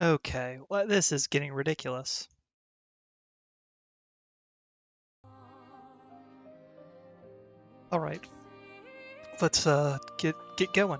Okay, well, this is getting ridiculous. All right, let's get going.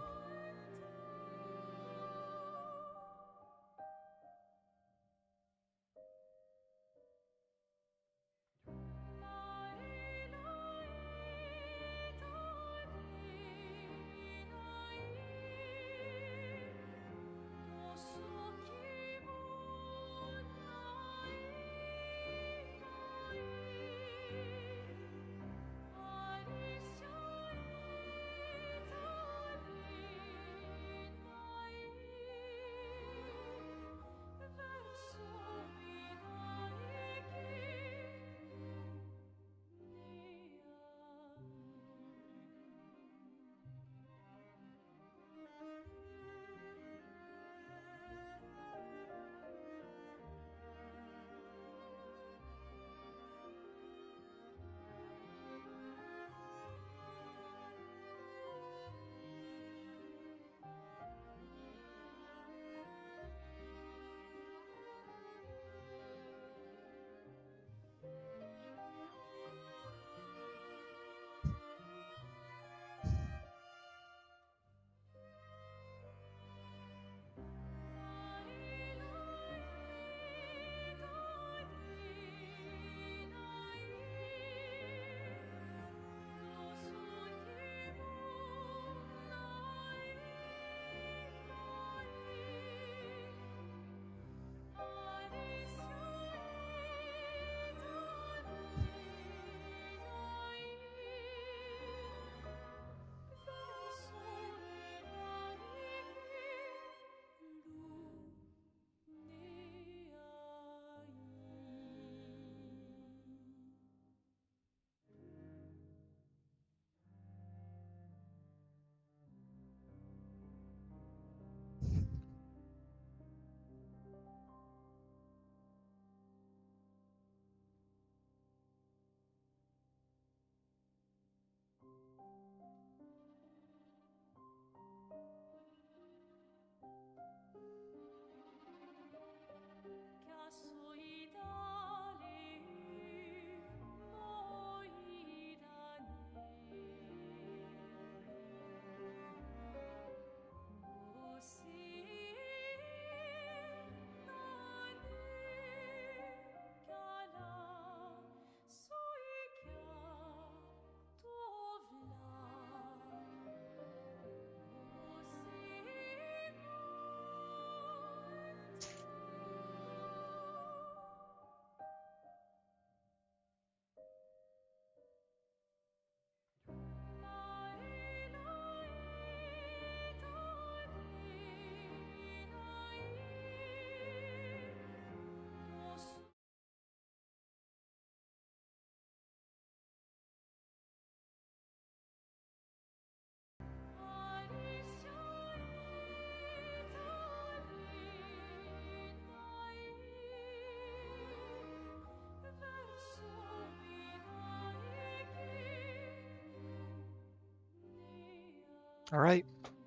All right,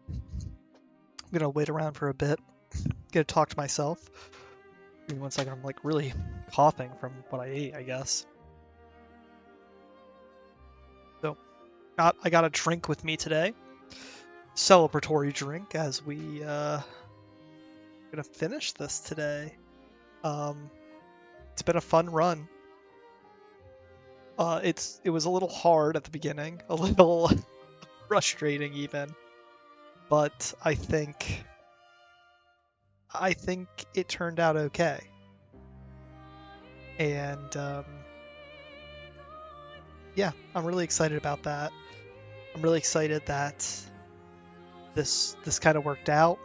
I'm gonna wait around for a bit. Gonna talk to myself. Give me 1 second. I'm like really coughing from what I ate, I guess. So, I got a drink with me today. Celebratory drink as we gonna finish this today. It's been a fun run. It was a little hard at the beginning, a little frustrating even, but I think it turned out okay. And yeah, I'm really excited about that. I'm really excited that this kind of worked out.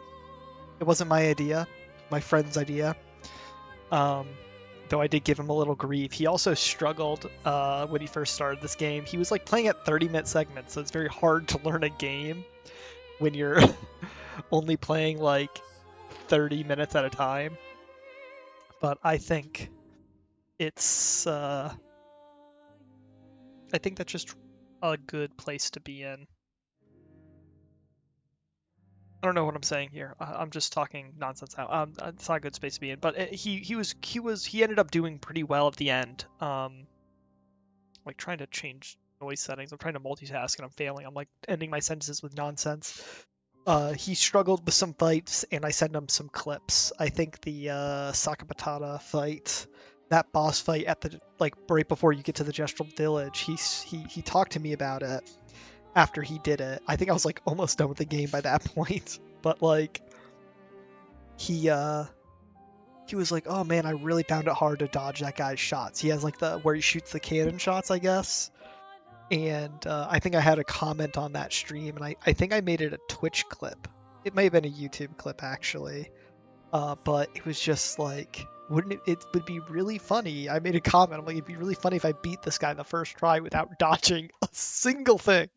It wasn't my idea, my friend's idea. Um, though I did give him a little grief. He also struggled when he first started this game. He was like playing at 30-minute segments, so it's very hard to learn a game when you're only playing like 30 minutes at a time. But it's I think that's just a good place to be in. I don't know what I'm saying here. I'm just talking nonsense now. It's not a good space to be in. But he ended up doing pretty well at the end. Like trying to change noise settings. I'm trying to multitask and I'm failing. I'm like ending my sentences with nonsense. He struggled with some fights, and I sent him some clips. I think the Sakabatata fight, that boss fight at the like right before you get to the Gestral Village, he talked to me about it after he did it. I think I was like almost done with the game by that point, but like he was like, "Oh man, I really found it hard to dodge that guy's shots." He has like the where he shoots the cannon shots, I guess. And I think I had a comment on that stream, and I think I made it a Twitch clip. It may have been a YouTube clip actually, but it was just like, wouldn't it would be really funny. I made a comment. I'm like, it'd be really funny if I beat this guy the first try without dodging a single thing.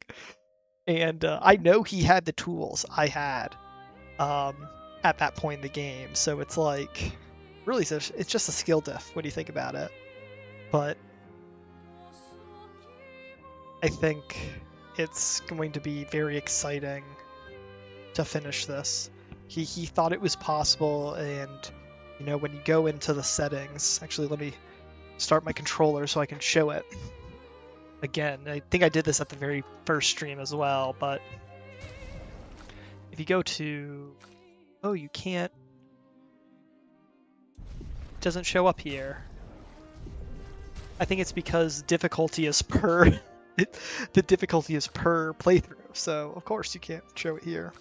And I know he had the tools I had at that point in the game, so it's like really it's just a skill diff when you think about it. But I think it's going to be very exciting to finish this. He thought it was possible, and you know, when you go into the settings, actually let me start my controller so I can show it again. I think I did this at the very first stream as well, but if you go to, oh, you can't, it doesn't show up here. I think it's because difficulty is per the difficulty is per playthrough, so of course you can't show it here.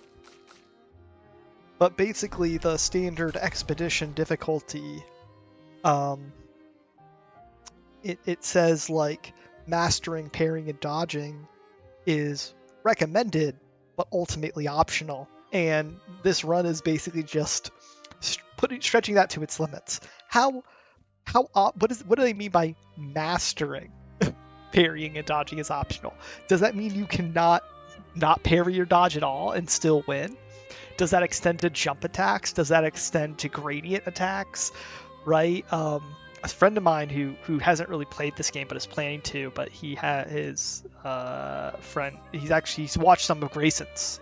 But basically the standard expedition difficulty, it says like mastering parrying and dodging is recommended but ultimately optional, and this run is basically just stretching that to its limits. What do they mean by mastering parrying and dodging is optional? Does that mean you cannot not parry or dodge at all and still win? Does that extend to jump attacks? Does that extend to gradient attacks? Right? A friend of mine who hasn't really played this game but is planning to, but he had his friend. He's watched some of Grayson's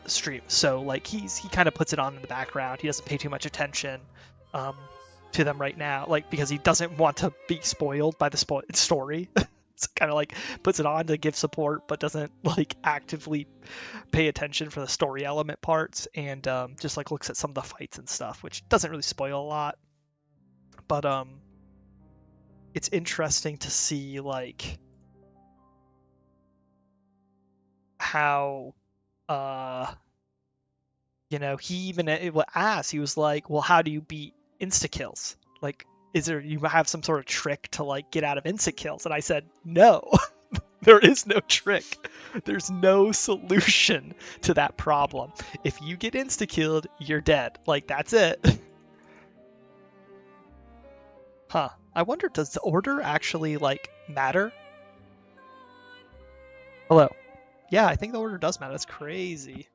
stream, so like he kind of puts it on in the background. He doesn't pay too much attention to them right now, like because he doesn't want to be spoiled by the story. It's kind of like puts it on to give support, but doesn't like actively pay attention for the story element parts, and just like looks at some of the fights and stuff, which doesn't really spoil a lot. But it's interesting to see like how you know, he even asked, he was like, well, how do you beat insta kills? Like, is there, you have some sort of trick to like get out of insta kills? And I said, no, there is no trick. There's no solution to that problem. If you get insta killed, you're dead. Like, that's it. Huh. I wonder, does the order actually like matter? Hello. Yeah, I think the order does matter. That's crazy.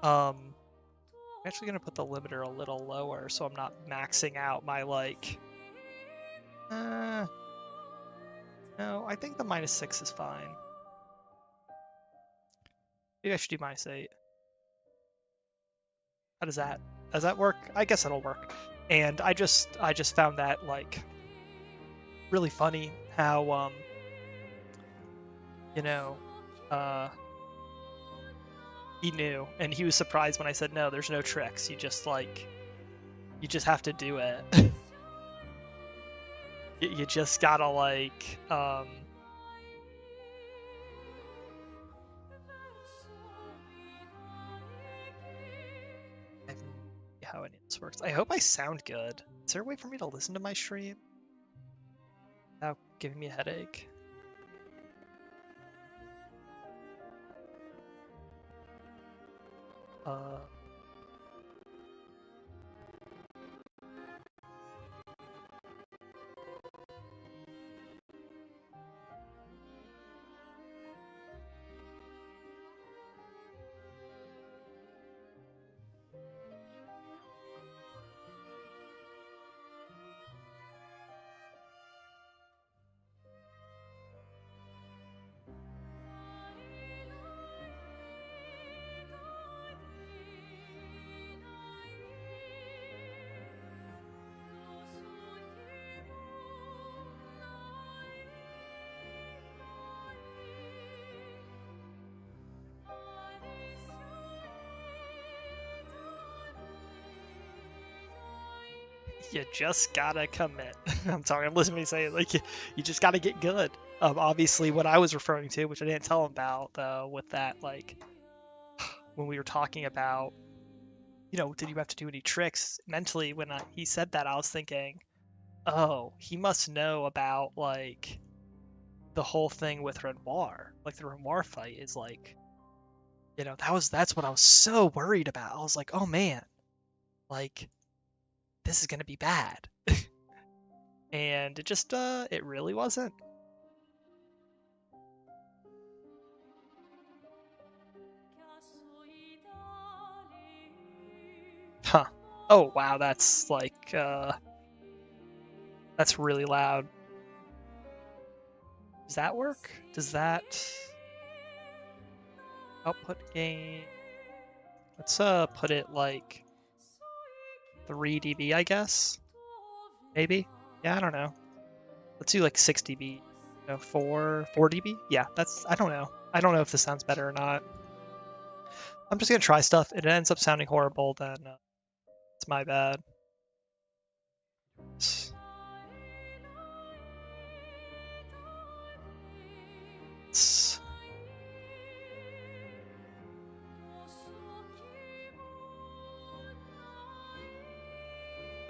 I'm actually gonna put the limiter a little lower so I'm not maxing out my like. No, I think the -6 is fine. Maybe I should do -8. How does that? Does that work? I guess that'll work. And I just found that like really funny how you know he knew, and he was surprised when I said no, there's no tricks. You just have to do it. You just gotta like how any of this works. I hope I sound good. Is there a way for me to listen to my stream without giving me a headache? You just gotta commit. I'm sorry, I'm listening to me say it. Like, you just gotta get good. Obviously, what I was referring to, which I didn't tell him about, though, with that, like, when we were talking about, did you have to do any tricks? Mentally, when he said that, I was thinking, oh, he must know about, like, the whole thing with Renoir. Like, the Renoir fight is, like, that's what I was so worried about. I was like, oh, man, like, this is gonna be bad. And it really wasn't. Huh. Oh, wow, that's like, that's really loud. Does that work? Does that output gain? Let's put it like 3 dB, I guess. Maybe. Yeah, I don't know. Let's do like 6 dB. 4 dB. Yeah, I don't know. I don't know if this sounds better or not. I'm just gonna try stuff. If it ends up sounding horrible, then it's my bad.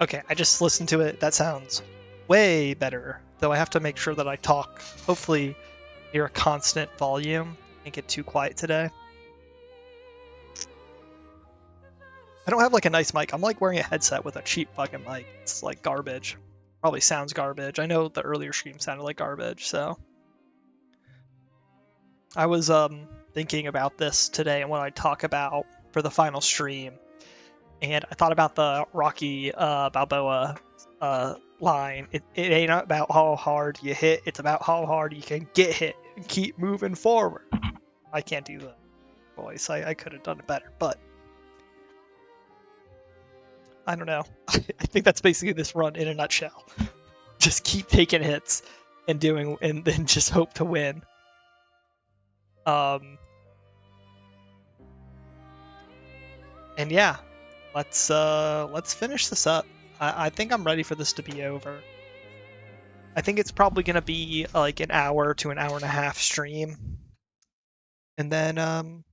Okay, I just listened to it. That sounds way better. Though I have to make sure that I talk, hopefully, near a constant volume. Can't get too quiet today. I don't have like a nice mic. I'm like wearing a headset with a cheap fucking mic. It's like garbage. Probably sounds garbage. I know the earlier stream sounded like garbage, so. I was thinking about this today and what I'd talk about for the final stream. And I thought about the Rocky Balboa line. It ain't about how hard you hit, it's about how hard you can get hit and keep moving forward. I can't do the voice. I could have done it better, but I don't know. I think that's basically this run in a nutshell. Just keep taking hits and then just hope to win. And yeah, let's finish this up. I think I'm ready for this to be over. I think it's probably gonna be like an hour to an hour and a half stream, and then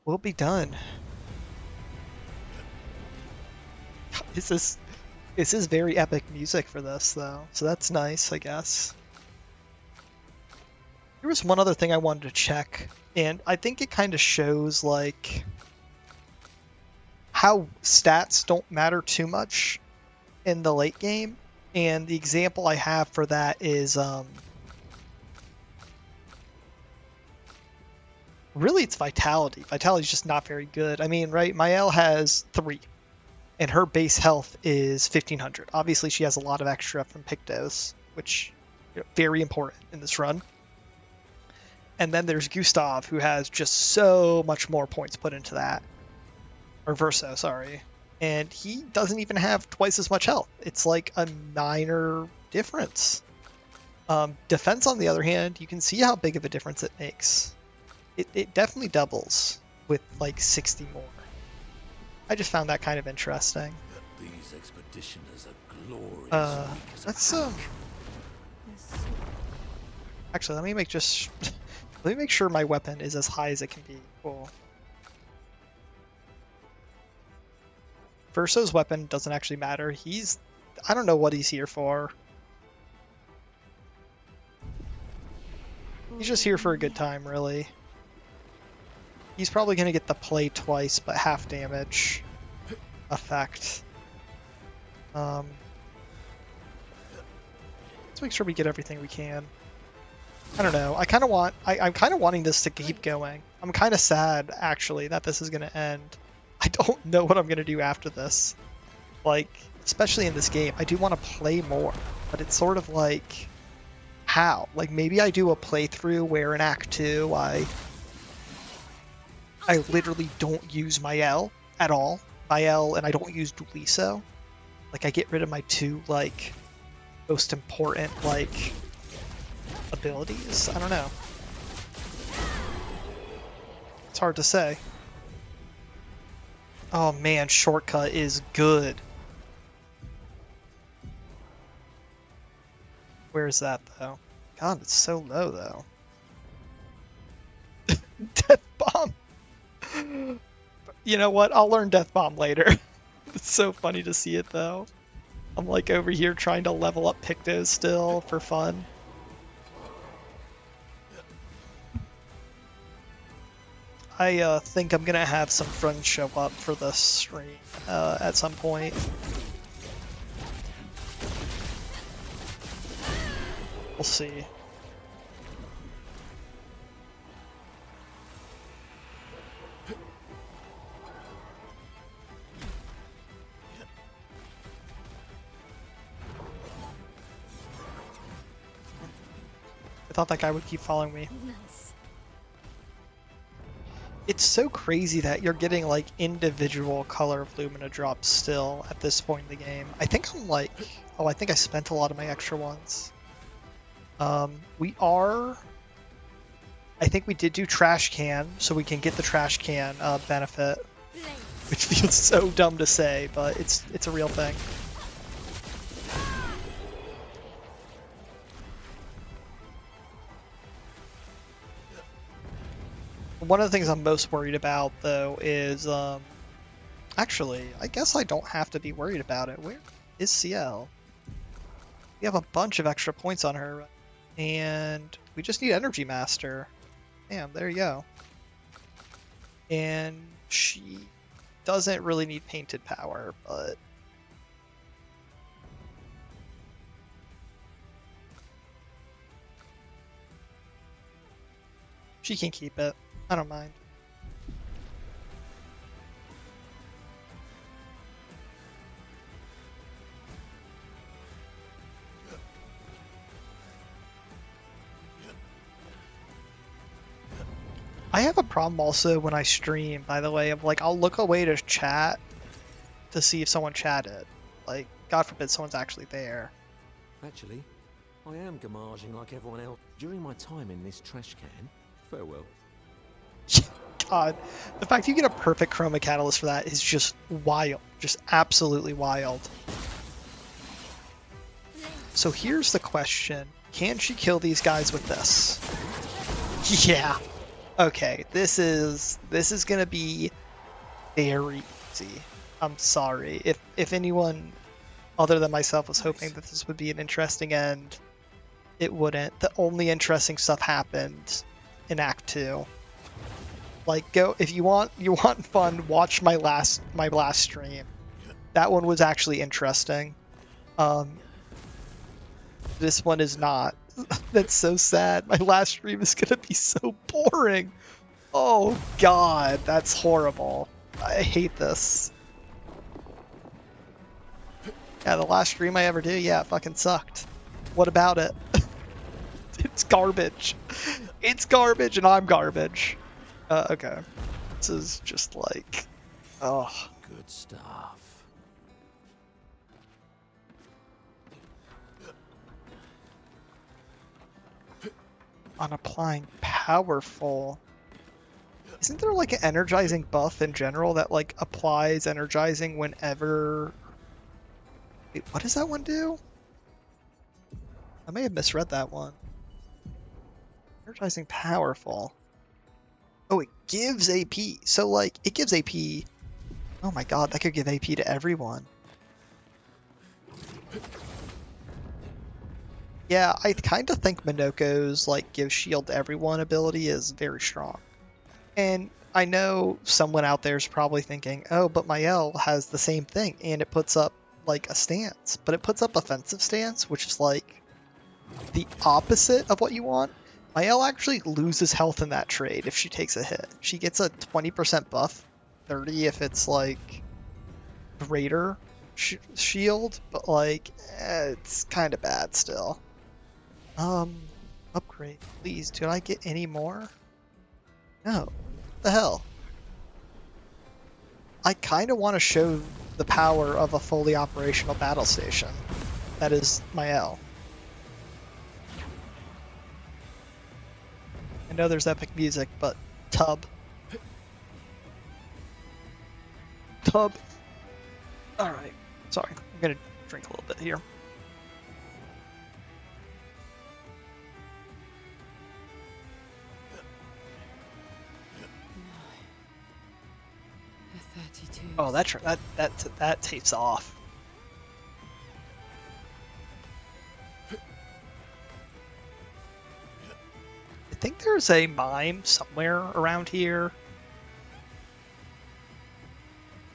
we'll be done. This is very epic music for this though, so that's nice, I guess. There was one other thing I wanted to check, and I think it kind of shows like how stats don't matter too much in the late game. And the example I have for that is really it's Vitality. Vitality's just not very good. I mean, right, Mael has 3, and her base health is 1500. Obviously she has a lot of extra from Pictos, which very important in this run. And then there's Gustav, who has just so much more points put into that. Or Verso, sorry. And he doesn't even have twice as much health. It's like a minor difference. Defense, on the other hand, you can see how big of a difference it makes. It definitely doubles with like 60 more. I just found that kind of interesting. These expeditioners are glorious. Let's actually, let me make sure my weapon is as high as it can be. Cool. Verso's weapon doesn't actually matter. I don't know what he's here for. He's just here for a good time, really. He's probably going to get the play twice, but half damage effect. Let's make sure we get everything we can. I don't know. I'm kind of wanting this to keep going. I'm kind of sad, actually, that this is going to end. I don't know what I'm going to do after this. Like, especially in this game, I do want to play more, but it's sort of like, how? Like, maybe I do a playthrough where in Act 2 I literally don't use Mael at all. Mael, and I don't use Duliso. Like, I get rid of my 2, like, most important, like, abilities? I don't know. It's hard to say. Oh man, Shortcut is good. Where is that, though? God, it's so low, though. Death Bomb! You know what? I'll learn Death Bomb later. It's so funny to see it, though. I'm like over here trying to level up Pictos still for fun. I think I'm gonna have some friends show up for the stream at some point. We'll see. I thought that guy would keep following me. Nice. It's so crazy that you're getting like individual color of Lumina drops still at this point in the game. I think I'm like, oh, I think I spent a lot of my extra ones. I think we did do trash can, so we can get the trash can benefit, which feels so dumb to say, but it's a real thing. One of the things I'm most worried about, though, is actually, I guess I don't have to be worried about it. Where is CL? We have a bunch of extra points on her, and we just need Energy Master. Damn, there you go. And she doesn't really need Painted Power, but she can keep it. I don't mind. I have a problem also when I stream, by the way, of like, I'll look away to chat to see if someone chatted. Like, God forbid someone's actually there. Actually, I am gamaging like everyone else. During my time in this trash can, farewell. God, the fact you get a perfect Chroma Catalyst for that is just wild. Just absolutely wild. So here's the question. Can she kill these guys with this? Yeah. Okay, this is gonna be very easy. I'm sorry. If anyone other than myself was hoping that this would be an interesting end, it wouldn't. The only interesting stuff happened in Act 2. Like, go if you want fun, watch my last stream. That one was actually interesting. This one is not. That's so sad. My last stream is gonna be so boring. Oh God, that's horrible. I hate this. Yeah, the last stream I ever did, yeah, it fucking sucked. What about it? It's garbage. It's garbage and I'm garbage. Okay. This is just like, oh. Good stuff. On applying powerful. Isn't there like an energizing buff in general that like applies energizing whenever? Wait, what does that one do? I may have misread that one. Energizing powerful. Oh, it gives AP. So like it gives AP. Oh my God, that could give AP to everyone. Yeah, I kind of think Minoko's like give shield to everyone ability is very strong. And I know someone out there is probably thinking, oh, but Mael has the same thing and it puts up like a stance, but it puts up offensive stance, which is like the opposite of what you want. Mael actually loses health in that trade if she takes a hit. She gets a 20% buff, 30 if it's like greater shield, but like it's kind of bad still. Upgrade, please. Did I get any more? No. What the hell? I kind of want to show the power of a fully operational battle station. That is Mael. I know there's epic music, but tub. Tub. Alright. Sorry. I'm gonna drink a little bit here. Oh, that takes off. I think there's a mime somewhere around here.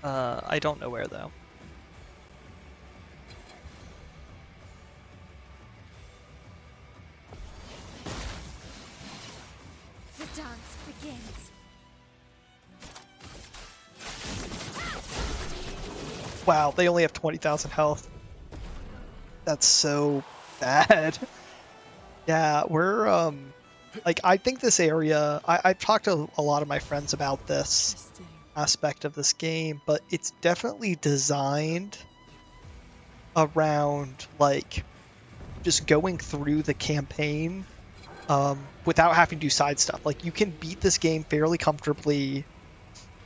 I don't know where though. The dance begins. Wow, they only have 20,000 health. That's so bad. Yeah, we're like I think this area. I've talked to a lot of my friends about this Interesting. aspect of this game, but it's definitely designed around like just going through the campaign without having to do side stuff. Like you can beat this game fairly comfortably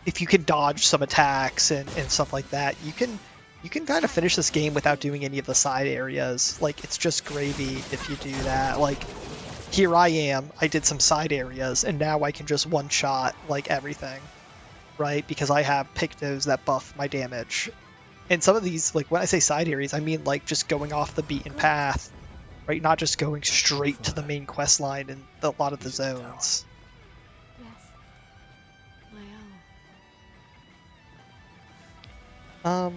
if you can dodge some attacks and stuff like that. You can kind of finish this game without doing any of the side areas. Like it's just gravy if you do that. Like here I am, I did some side areas and now I can just one shot like everything, right? Because I have pictos that buff my damage. And some of these, like when I say side areas, I mean like just going off the beaten path, right? Not just going straight to the main quest line in a lot of the zones. Yes. My own.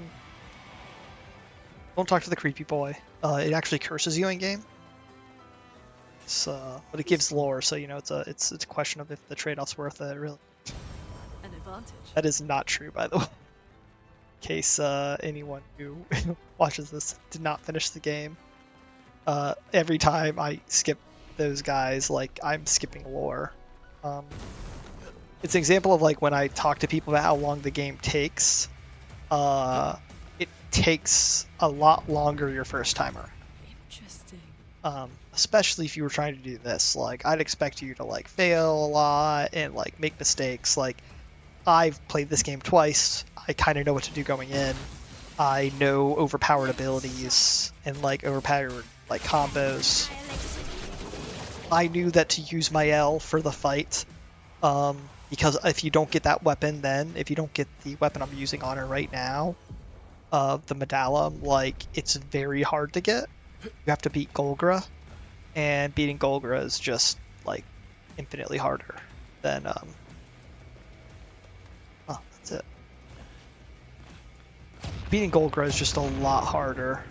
Don't talk to the creepy boy. It actually curses you in game. But it gives lore, so you know it's a question of if the trade-off's worth it. Really, An advantage. that is not true, by the way. In case anyone who watches this did not finish the game, every time I skip those guys, like I'm skipping lore. It's an example of like when I talk to people about how long the game takes. It takes a lot longer your first timer. Interesting. Especially if you were trying to do this. Like I'd expect you to like fail a lot and like make mistakes. Like I've played this game twice. I kind of know what to do going in. I know overpowered abilities and like overpowered like combos. I knew that to use my L for the fight, because if you don't get that weapon, then if you don't get the weapon I'm using on her right now, the Medallum, like it's very hard to get. You have to beat Golgra, and beating Golgra is just like infinitely harder than oh, that's it. Beating Golgra is just a lot harder.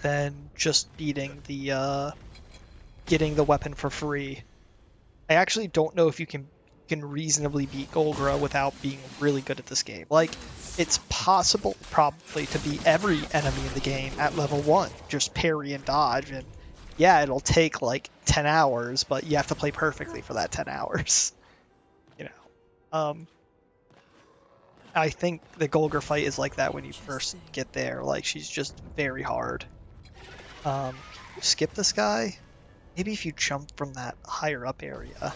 Than just beating the getting the weapon for free. I actually don't know if you can reasonably beat Golgra without being really good at this game. Like it's possible probably to beat every enemy in the game at level 1. Just parry and dodge, and yeah, it'll take like 10 hours, but you have to play perfectly for that 10 hours. You know. I think the Golgra fight is like that when you first get there. Like she's just very hard. Skip this guy? Maybe if you jump from that higher up area.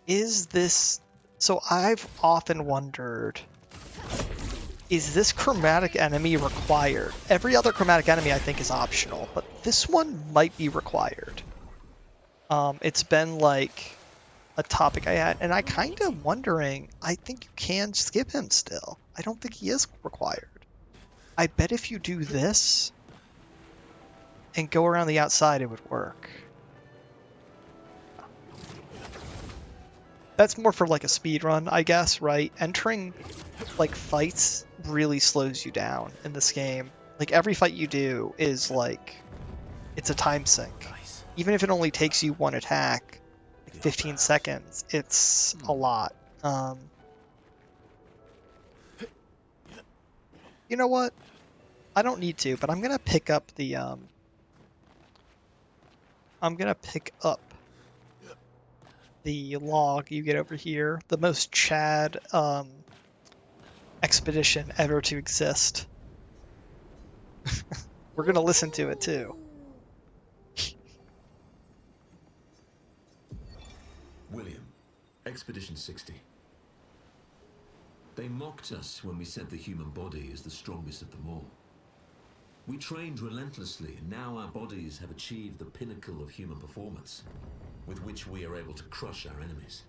Is this... So I've often wondered, is this chromatic enemy required? Every other chromatic enemy I think is optional, but this one might be required. It's been like a topic I had, and I kind of wondering, I think you can skip him still. I don't think he is required. I bet if you do this and go around the outside, it would work. That's more for like a speed run, I guess, right? Entering like fights really slows you down in this game. Like every fight you do is like, it's a time sink. Even if it only takes you one attack, like 15 seconds, it's a lot. You know what? I don't need to, but I'm gonna pick up the log you get over here. The most Chad expedition ever to exist. We're gonna listen to it too. William, Expedition 60. They mocked us when we said the human body is the strongest of them all. We trained relentlessly, and now our bodies have achieved the pinnacle of human performance, with which we are able to crush our enemies.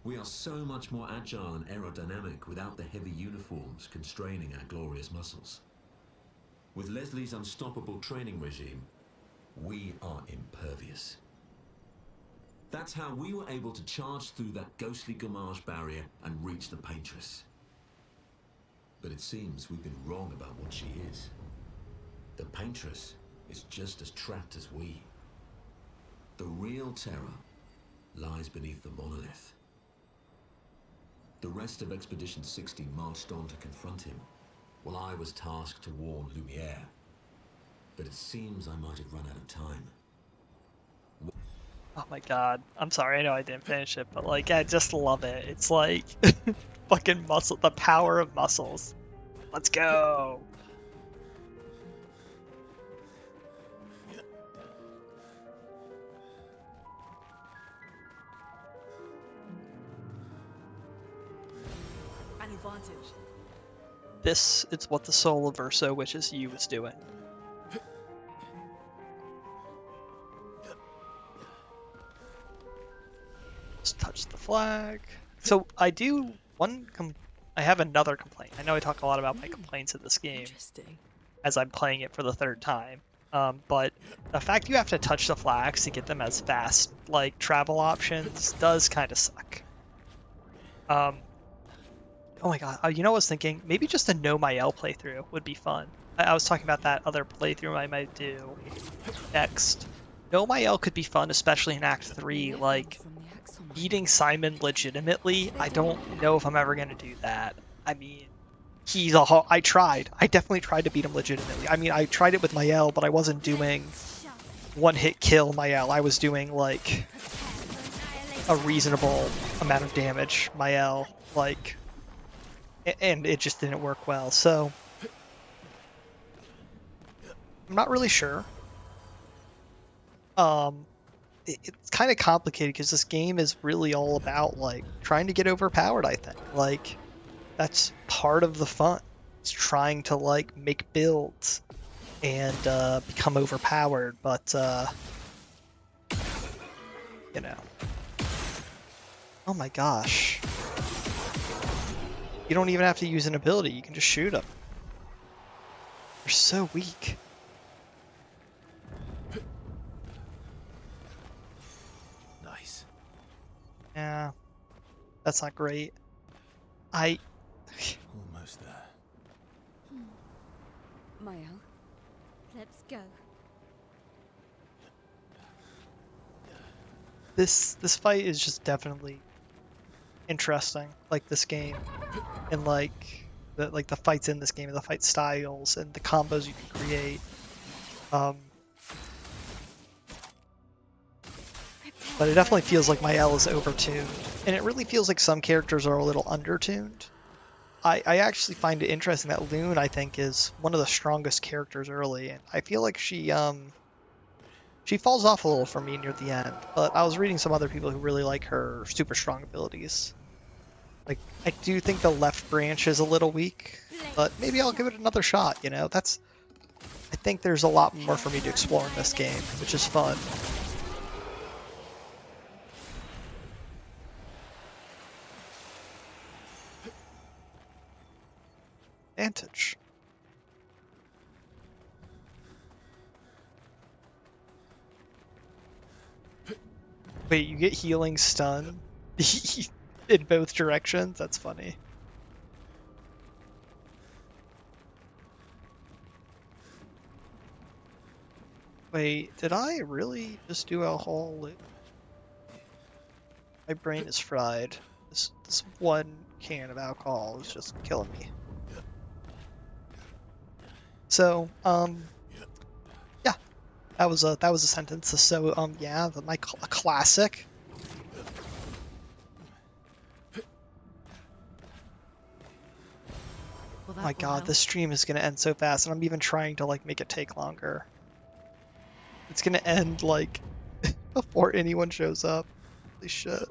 We are so much more agile and aerodynamic without the heavy uniforms constraining our glorious muscles. With Leslie's unstoppable training regime, we are impervious. That's how we were able to charge through that ghostly Gamage barrier and reach the Paintress. But it seems we've been wrong about what she is. The Paintress is just as trapped as we. The real terror lies beneath the monolith. The rest of Expedition 60 marched on to confront him, while I was tasked to warn Lumiere. But it seems I might have run out of time. Oh my god. I'm sorry, I know I didn't finish it, but like, I just love it. It's like fucking muscle, the power of muscles. Let's go. An advantage. This is what the soul of Verso wishes you was doing. Just touch the flag. So I have another complaint. I know I talk a lot about my complaints of this game Interesting. as I'm playing it for the third time. But the fact you have to touch the flags to get them as fast, like, travel options does kind of suck. Oh my god, you know what I was thinking? Maybe just a No My L playthrough would be fun. I was talking about that other playthrough I might do next. No My L could be fun, especially in Act 3, like, beating Simon legitimately. I don't know if I'm ever going to do that. I mean, I tried. I definitely tried to beat him legitimately. I mean, I tried it with Mael, but I wasn't doing one-hit kill Mael. I was doing, like, a reasonable amount of damage Mael, like, and it just didn't work well. So I'm not really sure. It's kind of complicated because this game is really all about, like, trying to get overpowered, I think. Like, that's part of the fun. It's trying to, like, make builds and become overpowered, but, you know. Oh my gosh. You don't even have to use an ability, you can just shoot them. They're so weak. Nice. Yeah, that's not great. Almost there. Mael, let's go. This fight is just definitely interesting, like this game, and like the fights in this game, and the fight styles, and the combos you can create. But it definitely feels like Mael is overtuned, and it really feels like some characters are a little undertuned. I actually find it interesting that Lune, I think, is one of the strongest characters early, and I feel like she falls off a little for me near the end. But I was reading some other people who really like her super strong abilities. Like, I do think the left branch is a little weak, but maybe I'll give it another shot, you know? I think there's a lot more for me to explore in this game, which is fun. Advantage. Wait, you get healing stun in both directions? That's funny. Wait, did I really just do a whole loop? My brain is fried. This one can of alcohol is just killing me. So, yeah, that was a sentence. So, yeah, a classic. Well, My God, this stream is gonna end so fast, and I'm even trying to, like, make it take longer. It's gonna end, like, before anyone shows up. Holy shit.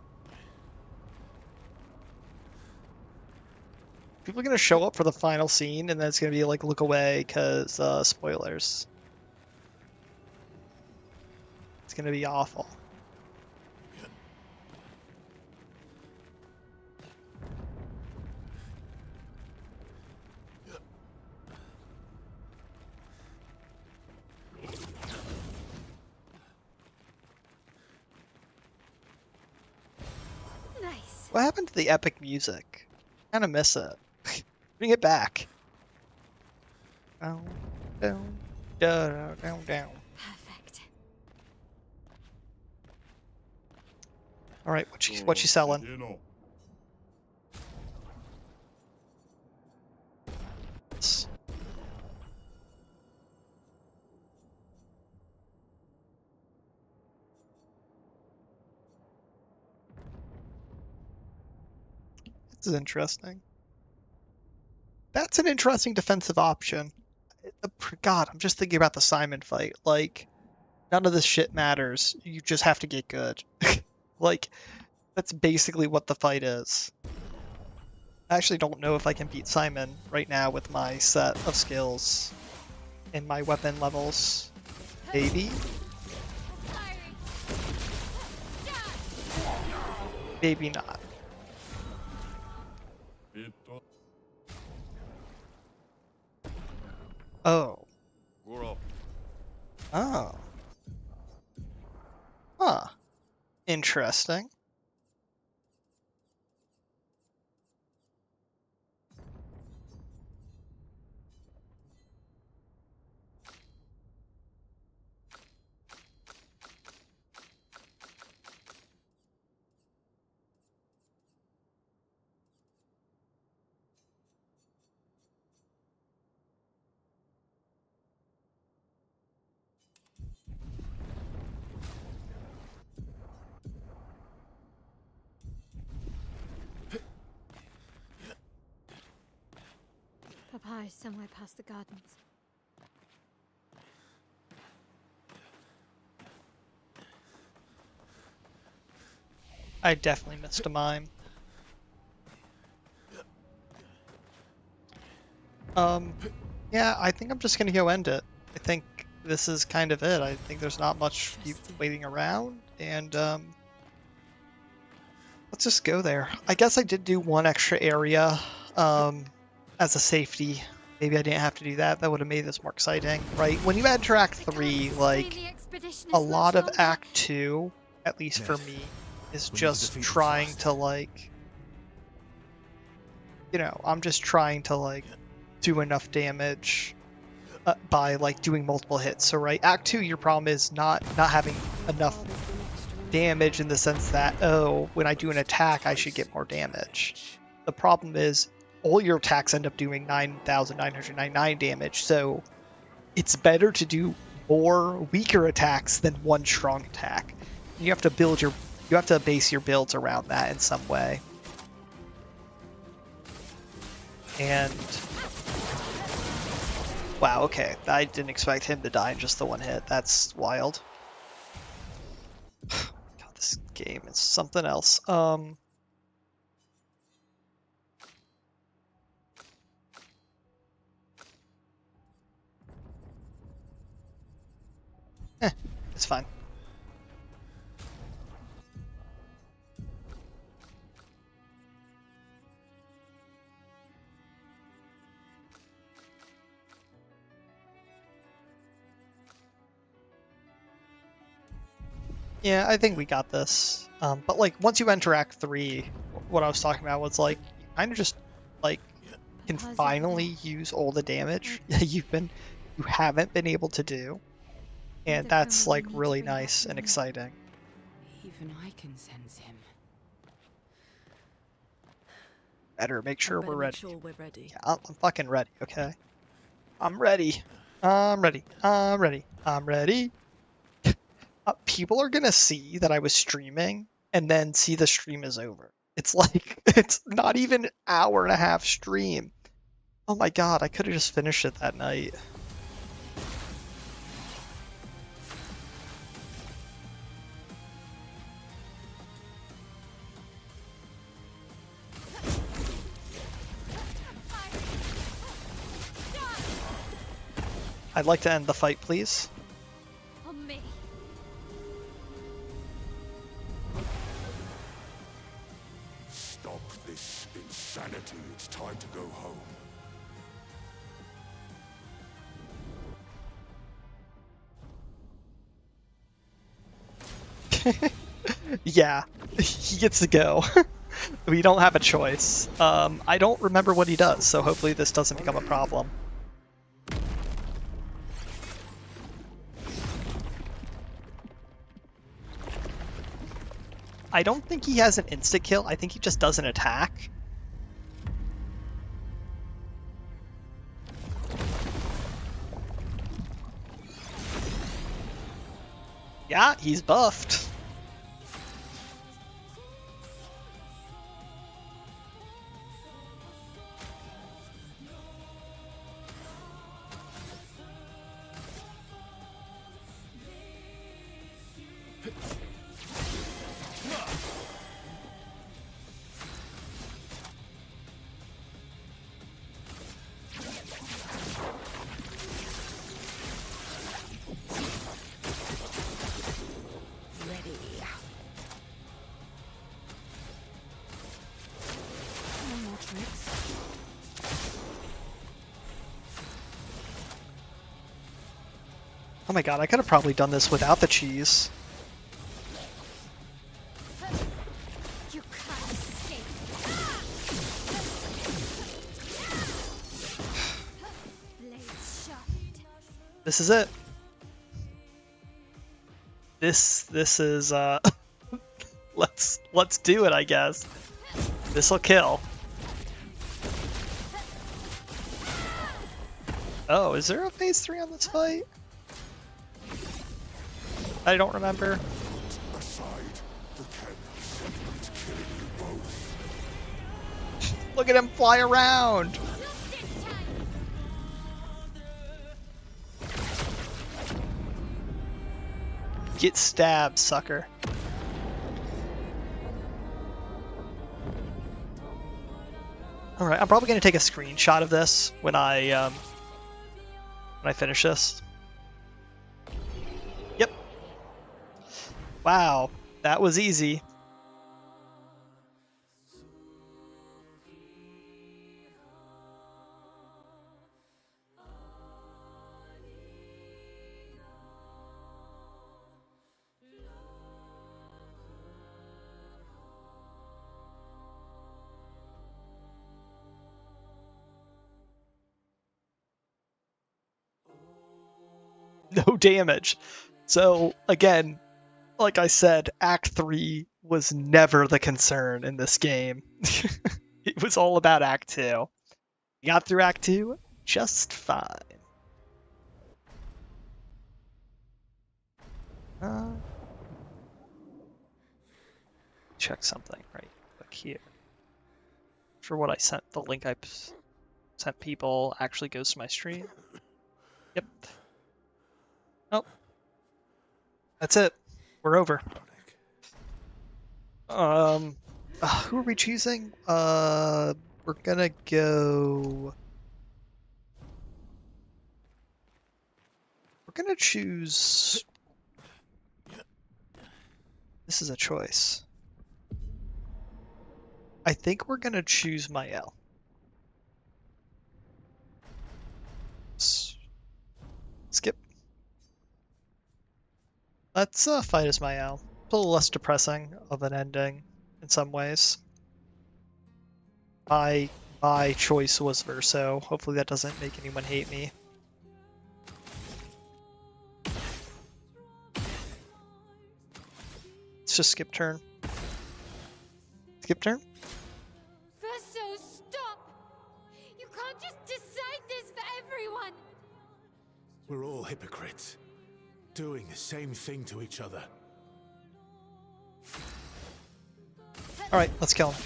People are gonna show up for the final scene, and then it's gonna be like, look away, cause spoilers. It's gonna be awful. Nice. What happened to the epic music? Kind of miss it. Bring it back. Down, down, down, down, down. Perfect. All right, what you selling? This is interesting. That's an interesting defensive option. God, I'm just thinking about the Simon fight. Like, none of this shit matters. You just have to get good. Like, that's basically what the fight is. I actually don't know if I can beat Simon right now with my set of skills and my weapon levels. Maybe? Parrying. Maybe not. Oh. Oh. Huh. Interesting. Papa is somewhere past the gardens. I definitely missed a mime. Yeah, I think I'm just gonna go end it. I think this is kind of it. I think there's not much keep waiting around, and let's just go there. I guess I did do one extra area, as a safety. Maybe I didn't have to do that. That would have made this more exciting, right? When you enter Act 3, like, a lot of Act 2, at least for me, is just trying to, like, you know, I'm just trying to, like, do enough damage by, like, doing multiple hits. So, right, Act 2, your problem is not having enough damage in the sense that, oh, when I do an attack, I should get more damage. The problem is all your attacks end up doing 9,999 damage, so it's better to do more weaker attacks than one strong attack. You have to base your builds around that in some way. And wow, okay, I didn't expect him to die in just the one hit. That's wild. God, this game is something else. It's fine. Yeah, I think we got this. But like once you enter Act 3, what I was talking about was like you kind of just like can finally use all the damage you haven't been able to do. And that's like really nice and exciting. Even I can sense him. Better make sure we're ready. Sure we're ready. Yeah, I'm fucking ready, okay? I'm ready. I'm ready. I'm ready. I'm ready. People are gonna see that I was streaming and then see the stream is over. It's like, it's not even an hour and a half stream. Oh my god, I could have just finished it that night. I'd like to end the fight, please. On me. Stop this insanity. It's time to go home. Yeah, he gets to go. We don't have a choice. I don't remember what he does, so hopefully this doesn't become a problem. I don't think he has an instant kill. I think he just does an attack. Yeah, he's buffed. Ready. No more tricks. Oh my god, I could have probably done this without the cheese. You can't escape. Blades sharpened. This is it. This is let's do it, I guess. This'll kill. Oh, is there a phase 3 on this fight? I don't remember. Aside, the Ken is killing you both. Look at him fly around. Not this time. Get stabbed, sucker. Alright, I'm probably gonna take a screenshot of this when I finish this. Yep. Wow, that was easy. No damage. So again, like I said, Act 3 was never the concern in this game. It was all about Act 2. We got through Act 2 just fine. Check something right quick here. For what I sent, the link I sent people actually goes to my stream. Yep. Oh. That's it. We're over. Who are we choosing? We're gonna go. We're gonna choose. This is a choice. I think we're gonna choose Mael. Skip. Let's fight as Mael. A little less depressing of an ending in some ways. My choice was Verso. Hopefully that doesn't make anyone hate me. Let's just skip turn. Skip turn? Verso, stop! You can't just decide this for everyone! We're all hypocrites, doing the same thing to each other. Alright, let's kill him.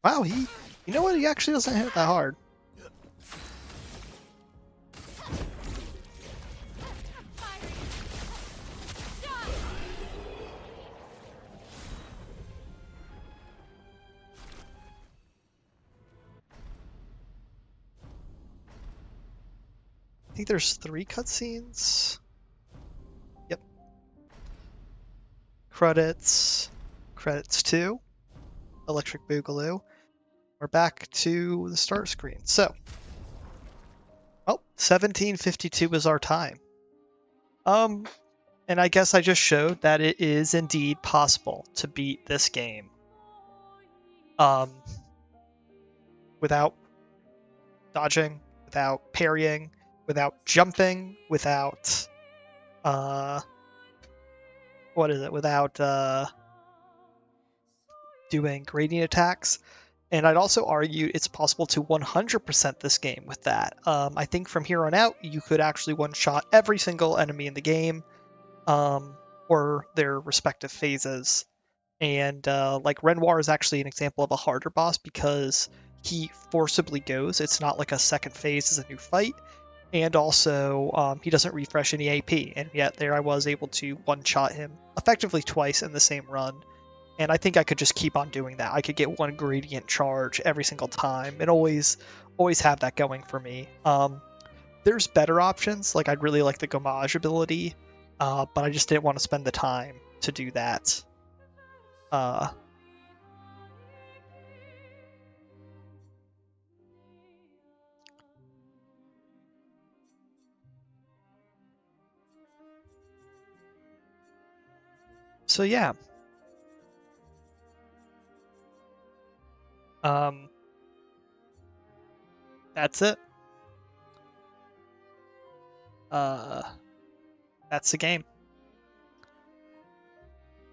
Wow, you know what? He actually doesn't hit that hard. think there's 3 cutscenes. Yep. Credits. Credits 2. Electric Boogaloo. We're back to the start screen. So, 17:52 is our time. And I guess I just showed that it is indeed possible to beat this game. Without dodging, without parrying, without jumping, without without doing gradient attacks. And I'd also argue it's possible to 100% this game with that. I think from here on out, you could actually one-shot every single enemy in the game, or their respective phases. And like Renoir is actually an example of a harder boss because he forcibly goes. It's not like a second phase is a new fight. And also, he doesn't refresh any AP. And yet there I was able to one-shot him effectively twice in the same run. And I think I could just keep on doing that. I could get one gradient charge every single time and always have that going for me. There's better options. Like I'd really like the Gommage ability, but I just didn't want to spend the time to do that. So yeah. That's it. That's the game.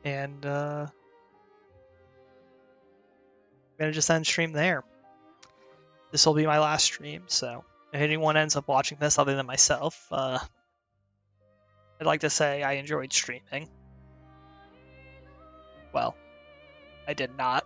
And I'm gonna just end stream there. This will be my last stream, so if anyone ends up watching this other than myself, I'd like to say I enjoyed streaming. Well, I did not.